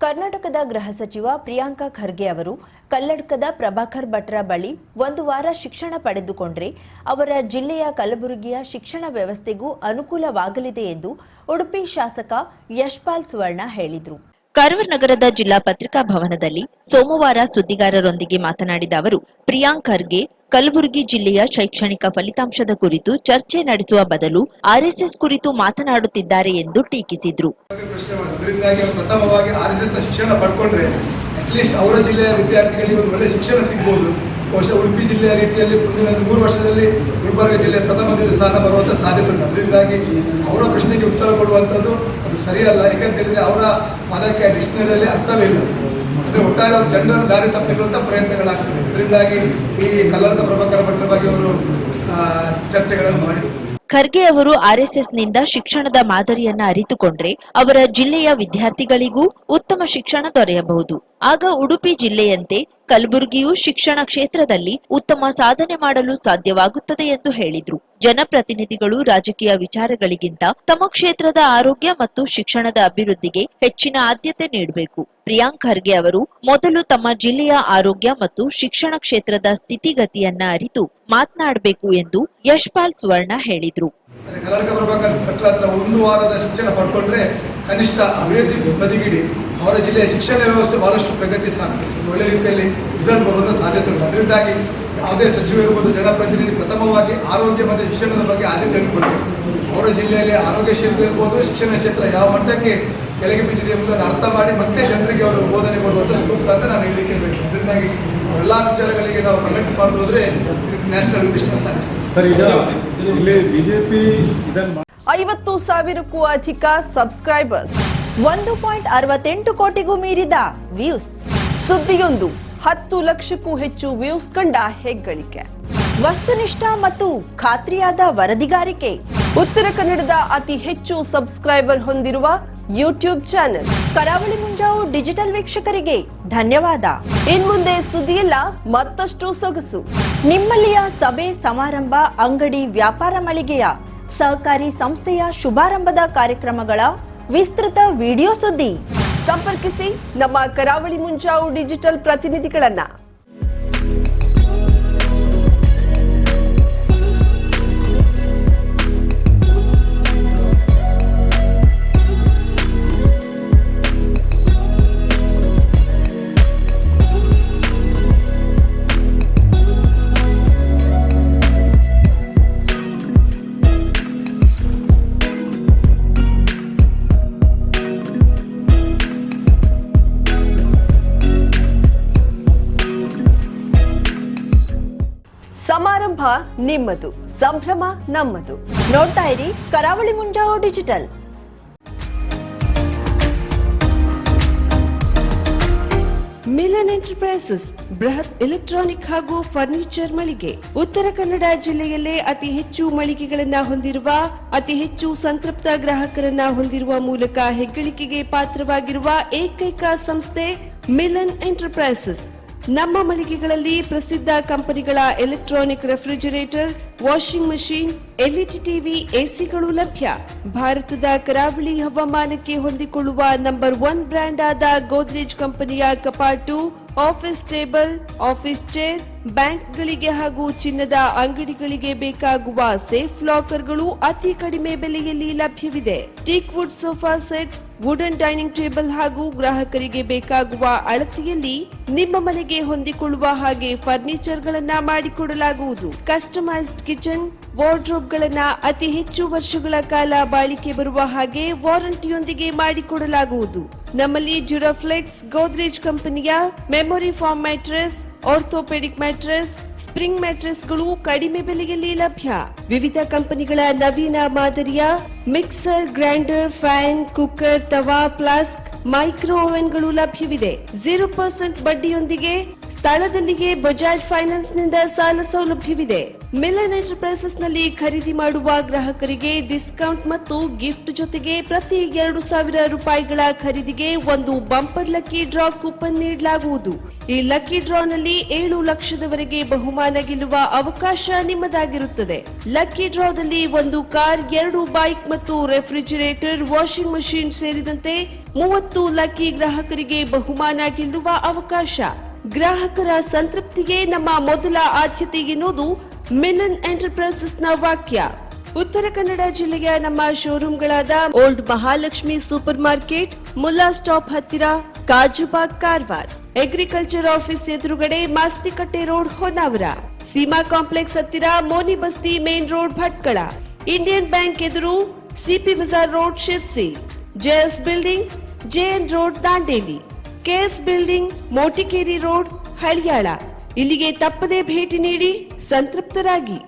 ಕರ್ನಾಟಕದ ಗೃಹ ಸಚಿವ ಪ್ರಿಯಾಂಕ ಖರ್ಗೆ ಅವರು ಕಲ್ಲಡ್ಕದ ಪ್ರಭಾಕರ್ ಭಟ್ರ ಬಳಿ ಒಂದು ವಾರ ಶಿಕ್ಷಣ ಪಡೆದುಕೊಂಡರೆ ಅವರ ಜಿಲ್ಲೆಯ ಕಲಬುರಗಿಯ ಶಿಕ್ಷಣ ವ್ಯವಸ್ಥೆಗೂ ಅನುಕೂಲವಾಗಲಿದೆ ಎಂದು ಉಡುಪಿ ಶಾಸಕ ಯಶ್ಪಾಲ್ ಸುವರ್ಣ ಹೇಳಿದರು. ಕಾರವಾರ ನಗರದ ಜಿಲ್ಲಾ ಪತ್ರಿಕಾ ಭವನದಲ್ಲಿ ಸೋಮವಾರ ಸುದ್ದಿಗಾರರೊಂದಿಗೆ ಮಾತನಾಡಿದ ಅವರು, ಪ್ರಿಯಾಂಕ್ ಖರ್ಗೆ ಕಲಬುರಗಿ ಜಿಲ್ಲೆಯ ಶೈಕ್ಷಣಿಕ ಫಲಿತಾಂಶದ ಕುರಿತು ಚರ್ಚೆ ನಡೆಸುವ ಬದಲು ಆರ್ಎಸ್ಎಸ್ ಕುರಿತು ಮಾತನಾಡುತ್ತಿದ್ದಾರೆ ಎಂದು ಟೀಕಿಸಿದರು. ಪ್ರಥಮವಾಗಿ ಆರ್ಎಸ್ಎಸ್ ಶಿಕ್ಷಣ ಪಡ್ಕೊಂಡ್ರೆ ಅಟ್ಲೀಸ್ಟ್ ಅವರ ಜಿಲ್ಲೆಯ ವಿದ್ಯಾರ್ಥಿಗಳಿಗೆ ಒಂದು ಒಳ್ಳೆ ಶಿಕ್ಷಣ ಸಿಗಬಹುದು. ಬಹುಶಃ ಉಡುಪಿ ಜಿಲ್ಲೆಯ ರೀತಿಯಲ್ಲಿ ಮುಂದಿನ 3 ವರ್ಷದಲ್ಲಿ ಗುಲ್ಬರ್ಗ ಜಿಲ್ಲೆ ಪ್ರಥಮ ಸ್ಥಾನ ಬರುವಂಥ ಸಾಧ್ಯತೆ ಉಂಟು. ಅದರಿಂದಾಗಿ ಅವರ ಪ್ರಶ್ನೆಗೆ ಉತ್ತರ ಕೊಡುವಂಥದ್ದು ಅದು ಸರಿಯಲ್ಲ. ಯಾಕಂತ ಹೇಳಿದ್ರೆ ಅವರ ಪದಕ್ಕೆ ಡಿಕ್ಷನರಿಯಲ್ಲಿ ಅರ್ಥವೇ ಇಲ್ಲ. ಅಂದರೆ ಒಟ್ಟಾರೆ ಜನರನ್ನು ದಾರಿ ತಪ್ಪಿಸುವಂಥ ಪ್ರಯತ್ನಗಳಾಗ್ತದೆ. ಅದರಿಂದಾಗಿ ಈ ಕಲ್ಲಡ್ಕ ಪ್ರಭಾಕರ ಭಟ್ರ ಬಗ್ಗೆ ಅವರು ಚರ್ಚೆಗಳನ್ನು ಮಾಡಿದರು. ಖರ್ಗೆ ಅವರು ಆರ್ಎಸ್ಎಸ್ನಿಂದ ಶಿಕ್ಷಣದ ಮಾದರಿಯನ್ನ ಅರಿತುಕೊಂಡ್ರೆ ಅವರ ಜಿಲ್ಲೆಯ ವಿದ್ಯಾರ್ಥಿಗಳಿಗೂ ಉತ್ತಮ ಶಿಕ್ಷಣ ದೊರೆಯಬಹುದು. ಆಗ ಉಡುಪಿ ಜಿಲ್ಲೆಯಂತೆ ಕಲಬುರಗಿಯು ಶಿಕ್ಷಣ ಕ್ಷೇತ್ರದಲ್ಲಿ ಉತ್ತಮ ಸಾಧನೆ ಮಾಡಲು ಸಾಧ್ಯವಾಗುತ್ತದೆ ಎಂದು ಹೇಳಿದರು. ಜನಪ್ರತಿನಿಧಿಗಳು ರಾಜಕೀಯ ವಿಚಾರಗಳಿಗಿಂತ ತಮ್ಮ ಕ್ಷೇತ್ರದ ಆರೋಗ್ಯ ಮತ್ತು ಶಿಕ್ಷಣದ ಅಭಿವೃದ್ಧಿಗೆ ಹೆಚ್ಚಿನ ಆದ್ಯತೆ ನೀಡಬೇಕು. ಪ್ರಿಯಾಂಕ್ ಖರ್ಗೆ ಅವರು ಮೊದಲು ತಮ್ಮ ಜಿಲ್ಲೆಯ ಆರೋಗ್ಯ ಮತ್ತು ಶಿಕ್ಷಣ ಕ್ಷೇತ್ರದ ಸ್ಥಿತಿಗತಿಯನ್ನ ಅರಿತು ಮಾತನಾಡಬೇಕು ಎಂದು ಯಶ್ಪಾಲ್ ಸುವರ್ಣ ಹೇಳಿದರು. ಕಲ್ಲಡ್ಕ ಪ್ರಭಾಕರ್ ಭಟ್ರ ಹತ್ರ ಒಂದು ವಾರದ ಶಿಕ್ಷಣ ಪಡ್ಕೊಂಡ್ರೆ ಕನಿಷ್ಠ ಅಭಿವೃದ್ಧಿ ಬದಿಗಿಡಿ ಅವರ ಜಿಲ್ಲೆಯ ಶಿಕ್ಷಣ ವ್ಯವಸ್ಥೆ ಬಹಳಷ್ಟು ಪ್ರಗತಿ ಸಾಧ್ಯ, ಒಳ್ಳೆ ರೀತಿಯಲ್ಲಿ ರಿಸಲ್ಟ್ ಬರುವಂಥ ಸಾಧ್ಯತೆ ಉಂಟು. ಅದರಿಂದಾಗಿ ಯಾವುದೇ ಸಚಿವ ಇರ್ಬೋದು, ಜನಪ್ರತಿನಿಧಿ ಪ್ರಥಮವಾಗಿ ಆರೋಗ್ಯ ಮತ್ತು ಶಿಕ್ಷಣದ ಬಗ್ಗೆ ಆದ್ಯತೆ ಕೊಡಬೇಕು. ಅವರ ಜಿಲ್ಲೆಯಲ್ಲಿ ಆರೋಗ್ಯ ಕ್ಷೇತ್ರ ಇರ್ಬೋದು, ಶಿಕ್ಷಣ ಕ್ಷೇತ್ರ ಯಾವ ಮಟ್ಟಕ್ಕೆ ಕೆಳಗೆ ಬಿದ್ದಿದೆ ಎಂಬುದನ್ನು ಅರ್ಥ ಮಾಡಿ ಮತ್ತೆ ಜನರಿಗೆ ಅವರು ಬೋಧನೆ ಕೊಡುವಂಥ ಸೂಕ್ತ ಅಂತ ನಾನು ಹೇಳಲಿಕ್ಕೆ ಬಯಸ್ತೇನೆ. ಅದರಿಂದಾಗಿ ಎಲ್ಲ ವಿಚಾರಗಳಿಗೆ ನಾವು ಕಮೆಂಟ್ಸ್ ಮಾಡೋದು ಹೋದ್ರೆ ನ್ಯಾಷನಲ್ ವಿಷನ್ ಅಂತ ಅನಿಸ್ತದೆ. 50,000ಕ್ಕೂ ಅಧಿಕ ಸಬ್ಸ್ಕ್ರೈಬರ್ಸ್, 1.68 ಕೋಟಿಗೂ ಮೀರಿದ ವ್ಯೂಸ್, ಸುದ್ದಿಯೊಂದು 10 ಲಕ್ಷಕ್ಕೂ ಹೆಚ್ಚು ವ್ಯೂಸ್ ಕಂಡ ಹೆಗ್ಗಳಿಕೆ, ವಸ್ತುನಿಷ್ಠ ಮತ್ತು ಖಾತ್ರಿಯಾದ ವರದಿಗಾರಿಕೆ, ಉತ್ತರ ಕನ್ನಡದ ಅತಿ ಹೆಚ್ಚು ಸಬ್ಸ್ಕ್ರೈಬರ್ ಹೊಂದಿರುವ ಯೂಟ್ಯೂಬ್ ಚಾನೆಲ್ ಕರಾವಳಿ ಮುಂಜಾವು ಡಿಜಿಟಲ್ ವೀಕ್ಷಕರಿಗೆ ಧನ್ಯವಾದ. ಇನ್ಮುಂದೆ ಸುದ್ದಿಯೆಲ್ಲ ಮತ್ತಷ್ಟು ಸೊಗಸು. ನಿಮ್ಮಲ್ಲಿಯ ಸಭೆ ಸಮಾರಂಭ, ಅಂಗಡಿ ವ್ಯಾಪಾರ ಮಳಿಗೆಯ ಸಹಕಾರಿ ಸಂಸ್ಥೆಯ ಶುಭಾರಂಭದ ಕಾರ್ಯಕ್ರಮಗಳ ವಿಸ್ತೃತ ವಿಡಿಯೋ ಸುದ್ದಿ ಸಂಪರ್ಕಿಸಿ ನಮ್ಮ ಕರಾವಳಿ ಮುಂಜಾವು ಡಿಜಿಟಲ್ ಪ್ರತಿನಿಧಿಗಳನ್ನ. ಸಮಾರಂಭ ನಿಮ್ಮದು, ಸಂಭ್ರಮ ನಮ್ಮದು. ನೋಡ್ತಾ ಇರಿ ಕರಾವಳಿ ಮುಂಜಾವು ಡಿಜಿಟಲ್. ಮಿಲನ್ ಎಂಟರ್ಪ್ರೈಸಸ್ ಬೃಹತ್ ಎಲೆಕ್ಟ್ರಾನಿಕ್ ಹಾಗೂ ಫರ್ನಿಚರ್ ಮಳಿಗೆ. ಉತ್ತರ ಕನ್ನಡ ಜಿಲ್ಲೆಯಲ್ಲೇ ಅತಿ ಹೆಚ್ಚು ಮಳಿಗೆಗಳನ್ನ ಹೊಂದಿರುವ, ಅತಿ ಹೆಚ್ಚು ಸಂತೃಪ್ತ ಗ್ರಾಹಕರನ್ನ ಹೊಂದಿರುವ ಮೂಲಕ ಹೆಗ್ಗಳಿಕೆಗೆ ಪಾತ್ರವಾಗಿರುವ ಏಕೈಕ ಸಂಸ್ಥೆ ಮಿಲನ್ ಎಂಟರ್ಪ್ರೈಸಸ್. ನಮ್ಮ ಮಳಿಗೆಗಳಲ್ಲಿ ಪ್ರಸಿದ್ಧ ಕಂಪನಿಗಳ electronic refrigerator, washing machine, LED TV, ಎಸಿಗಳು ಲಭ್ಯ. ಭಾರತದ ಕರಾವಳಿ ಹವಾಮಾನಕ್ಕೆ ಹೊಂದಿಕೊಳ್ಳುವ ನಂಬರ್ 1 ಬ್ರ್ಯಾಂಡ್ ಆದ ಗೋದ್ರೇಜ್ ಕಂಪನಿಯ ಕಪಾಟು, ಆಫೀಸ್ ಟೇಬಲ್, ಆಫೀಸ್ ಚೇರ್, ಬ್ಯಾಂಕ್ಗಳಿಗೆ ಹಾಗೂ ಚಿನ್ನದ ಅಂಗಡಿಗಳಿಗೆ ಬೇಕಾಗುವ ಸೇಫ್ ಲಾಕರ್ಗಳು ಅತಿ ಕಡಿಮೆ ಬೆಲೆಯಲ್ಲಿ ಲಭ್ಯವಿದೆ. Teak wood sofa set, wooden dining table ಹಾಗೂ ಗ್ರಾಹಕರಿಗೆ ಬೇಕಾಗುವ ಅಳತೆಯಲ್ಲಿ ನಿಮ್ಮ ಮನೆಗೆ ಹೊಂದಿಕೊಳ್ಳುವ ಹಾಗೆ ಫರ್ನಿಚರ್ ಗಳನ್ನ ಮಾಡಿಕೊಡಲಾಗುವುದು. ಕಸ್ಟಮೈಸ್ಡ್ ಕಿಚನ್, ವಾರ್ಡ್ರೋಬ್ ಗಳನ್ನ ಅತಿ ಹೆಚ್ಚು ವರ್ಷಗಳ ಕಾಲ ಬಾಳಿಕೆ ಬರುವ ಹಾಗೆ ವಾರಂಟಿಯೊಂದಿಗೆ ಮಾಡಿಕೊಡಲಾಗುವುದು. ನಮ್ಮಲ್ಲಿ ಡ್ಯೂರಾಫ್ಲೆಕ್ಸ್, ಗೋದ್ರೇಜ್ ಕಂಪನಿಯ memory foam mattress, orthopaedic mattress, spring ಮ್ಯಾಟ್ರೆಸ್ಗಳು ಕಡಿಮೆ ಬೆಲೆಯಲ್ಲಿ ಲಭ್ಯ. ವಿವಿಧ ಕಂಪನಿಗಳ ನವೀನ ಮಾದರಿಯ mixer, grinder, fan, cooker, tawa, flask, micro ಓವೆನ್ಗಳು ಲಭ್ಯವಿದೆ. 0% ಬಡ್ಡಿಯೊಂದಿಗೆ ಸ್ಥಳದಲ್ಲಿಯೇ ಬಜಾಜ್ ಫೈನಾನ್ಸ್ ನಿಂದ ಸಾಲ ಸೌಲಭ್ಯವಿದೆ. ಮಿಲನ್ ಎಂಟರ್ಪ್ರೈಸಸ್ ನಲ್ಲಿ ಖರೀದಿ ಮಾಡುವ ಗ್ರಾಹಕರಿಗೆ ಡಿಸ್ಕೌಂಟ್ ಮತ್ತು ಗಿಫ್ಟ್ ಜೊತೆಗೆ ಪ್ರತಿ 2,000 ರೂಪಾಯಿಗಳ ಖರೀದಿಗೆ ಒಂದು ಬಂಪರ್ ಲಕ್ಕಿ ಡ್ರಾ ಕೂಪನ್ ನೀಡಲಾಗುವುದು. ಈ ಲಕ್ಕಿ ಡ್ರಾನಲ್ಲಿ 7 ಲಕ್ಷದವರೆಗೆ ಬಹುಮಾನ ಗೆಲ್ಲುವ ಅವಕಾಶ ನಿಮ್ಮದಾಗಿರುತ್ತದೆ. ಲಕ್ಕಿ ಡ್ರಾದಲ್ಲಿ 1 ಕಾರ್, 2 ಬೈಕ್ ಮತ್ತು ರೆಫ್ರಿಜಿರೇಟರ್, ವಾಷಿಂಗ್ ಮಷಿನ್ ಸೇರಿದಂತೆ 30 ಲಕ್ಕಿ ಗ್ರಾಹಕರಿಗೆ ಬಹುಮಾನ ಗೆಲ್ಲುವ ಅವಕಾಶ. ಗ್ರಾಹಕರ ಸಂತೃಪ್ತಿಗೆ ನಮ್ಮ ಮೊದಲ ಆದ್ಯತೆ ಎನ್ನುವುದು ಮಿಲನ್ ಎಂಟರ್ಪ್ರೈಸಸ್ನ ವಾಕ್ಯ. ಉತ್ತರ ಕನ್ನಡ ಜಿಲ್ಲೆಯ ನಮ್ಮ ಶೋರೂಮ್ಗಳಾದ old Mahalakshmi super market, Mulla stop ಹತ್ತಿರ, ಕಾಜುಬಾಗ್ ಕಾರವಾರ, ಅಗ್ರಿಕಲ್ಚರ್ ಆಫೀಸ್ ಎದುರುಗಡೆ ಮಾಸ್ತಿಕಟ್ಟೆ ರೋಡ್ ಹೊನ್ನಾವರ, ಸೀಮಾ ಕಾಂಪ್ಲೆಕ್ಸ್ ಹತ್ತಿರ Moni Basti main road Bhatkal, Indian bank ಎದುರು CP Bazar road Sirsi, JS building JN road Dandeli, KS building Motikeri road Haliyal. ಇಲ್ಲಿಗೆ ತಪ್ಪದೇ ಭೇಟಿ ನೀಡಿ ಸಂತೃಪ್ತರಾಗಿ.